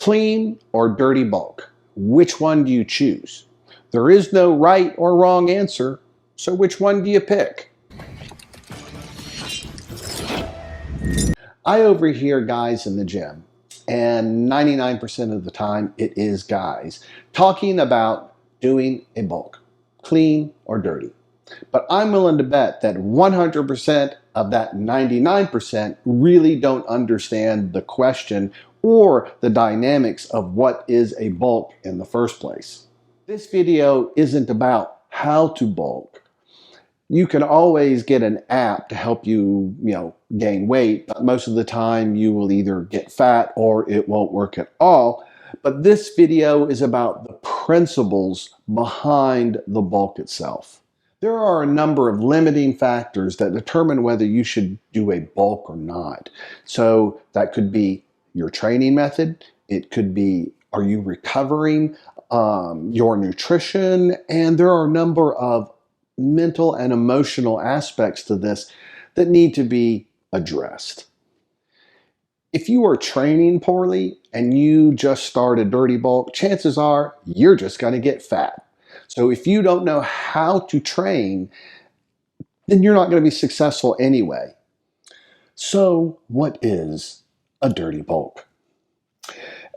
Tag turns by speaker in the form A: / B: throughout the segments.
A: Clean or dirty bulk? Which one do you choose? There is no right or wrong answer, so which one do you pick? I overhear guys in the gym, and 99% of the time it is guys, talking about doing a bulk, clean or dirty. But I'm willing to bet that 100% of that 99% really don't understand the question or the dynamics of what is a bulk in the first place. This video isn't about how to bulk. You can always get an app to help you, gain weight, but most of the time you will either get fat or it won't work at all. But this video is about the principles behind the bulk itself. There are a number of limiting factors that determine whether you should do a bulk or not. So that could be your training method. It could be, are you recovering, your nutrition, and there are a number of mental and emotional aspects to this that need to be addressed. If you are training poorly and you just start a dirty bulk, chances are you're just going to get fat. So if you don't know how to train, then you're not going to be successful anyway. So what is a dirty bulk?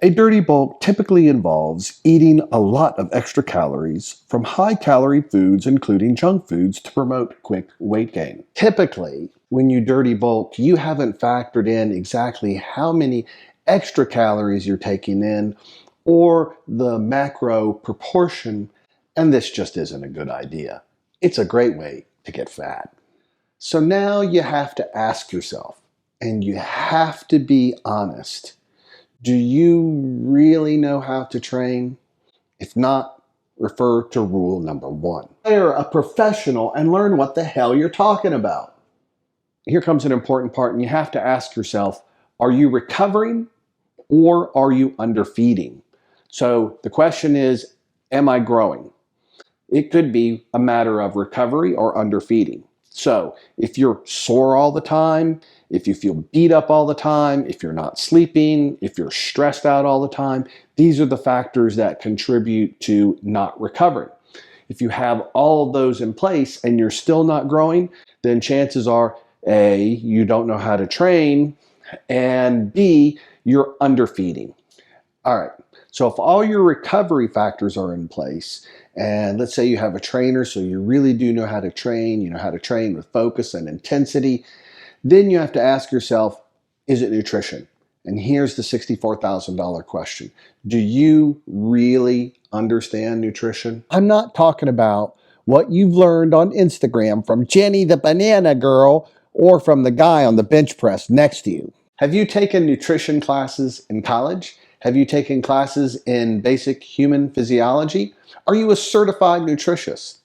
A: A dirty bulk typically involves eating a lot of extra calories from high-calorie foods, including junk foods, to promote quick weight gain. Typically, when you dirty bulk, you haven't factored in exactly how many extra calories you're taking in or the macro proportion, and this just isn't a good idea. It's a great way to get fat. So now you have to ask yourself, and you have to be honest. Do you really know how to train? If not, refer to rule number 1. Hire a professional and learn what the hell you're talking about. Here comes an important part, and you have to ask yourself, are you recovering or are you underfeeding? So the question is, am I growing? It could be a matter of recovery or underfeeding. So if you're sore all the time, if you feel beat up all the time, if you're not sleeping, if you're stressed out all the time, these are the factors that contribute to not recovering. If you have all of those in place and you're still not growing, then chances are A, you don't know how to train, and B, you're underfeeding. All right, so if all your recovery factors are in place, and let's say you have a trainer, so you really do know how to train, you know how to train with focus and intensity, then you have to ask yourself, is it nutrition? And here's the $64,000 question. Do you really understand nutrition? I'm not talking about what you've learned on Instagram from Jenny the Banana Girl or from the guy on the bench press next to you. Have you taken nutrition classes in college? Have you taken classes in basic human physiology? Are you a certified nutritionist?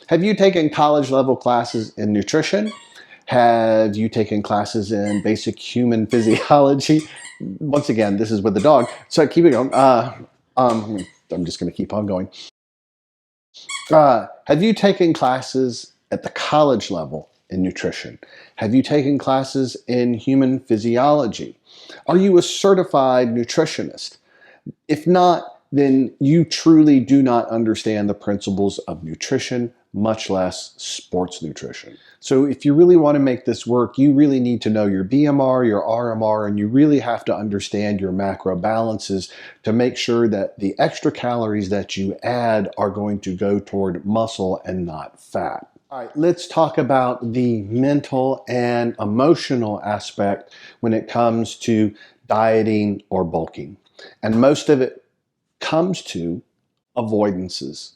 A: Have you taken college level classes in nutrition? Have you taken classes in basic human physiology? Once again, this is with the dog. So keep it going. I'm just going to keep on going. Have you taken classes at the college level in nutrition? Have you taken classes in human physiology? Are you a certified nutritionist? If not, then you truly do not understand the principles of nutrition, much less sports nutrition. So if you really want to make this work, you really need to know your BMR, your RMR, and you really have to understand your macro balances to make sure that the extra calories that you add are going to go toward muscle and not fat. All right, let's talk about the mental and emotional aspect when it comes to dieting or bulking. And most of it comes to avoidances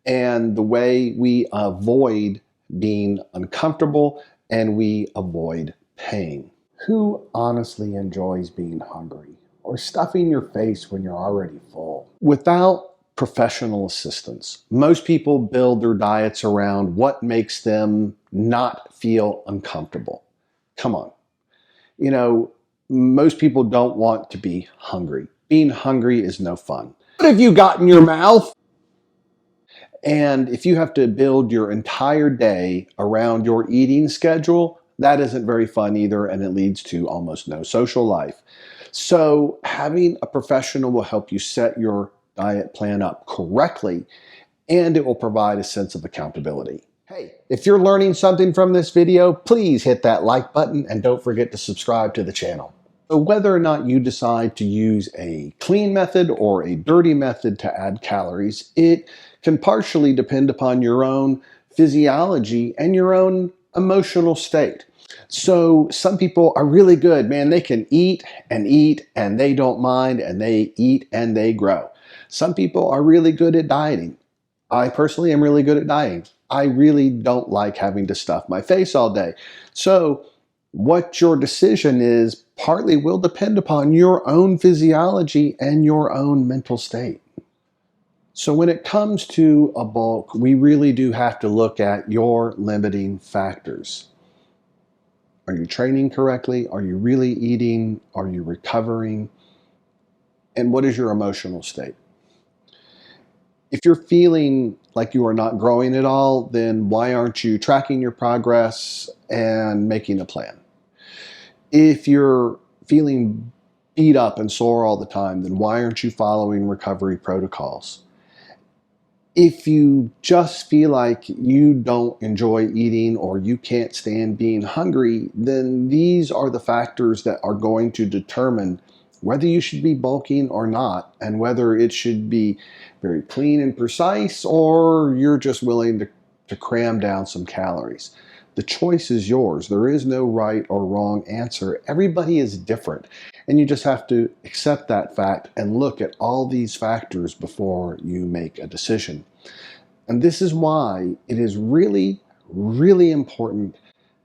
A: and the way we avoid being uncomfortable and we avoid pain. Who honestly enjoys being hungry or stuffing your face when you're already full? Without professional assistance, most people build their diets around what makes them not feel uncomfortable. Come on. Most people don't want to be hungry. Being hungry is no fun. What have you got in your mouth? And if you have to build your entire day around your eating schedule, That isn't very fun either, and it leads to almost no social life. So having a professional will help you set your diet plan up correctly, and it will provide a sense of accountability. Hey, if you're learning something from this video, please hit that like button and don't forget to subscribe to the channel. So whether or not you decide to use a clean method or a dirty method to add calories, it can partially depend upon your own physiology and your own emotional state. So some people are really good, man. They can eat and they don't mind, and they eat and they grow. Some people are really good at dieting. I personally am really good at dieting. I really don't like having to stuff my face all day. So what your decision is partly will depend upon your own physiology and your own mental state. So when it comes to a bulk, we really do have to look at your limiting factors. Are you training correctly? Are you really eating? Are you recovering? And what is your emotional state? If you're feeling like you are not growing at all, then why aren't you tracking your progress and making a plan? If you're feeling beat up and sore all the time, then why aren't you following recovery protocols? If you just feel like you don't enjoy eating or you can't stand being hungry, then these are the factors that are going to determine whether you should be bulking or not, and whether it should be very clean and precise, or you're just willing to cram down some calories. The choice is yours. There is no right or wrong answer. Everybody is different. And you just have to accept that fact and look at all these factors before you make a decision. And this is why it is really, really important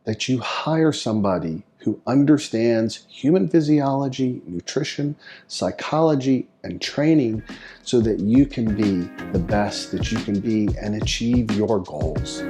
A: that you hire somebody who understands human physiology, nutrition, psychology, and training so that you can be the best that you can be and achieve your goals.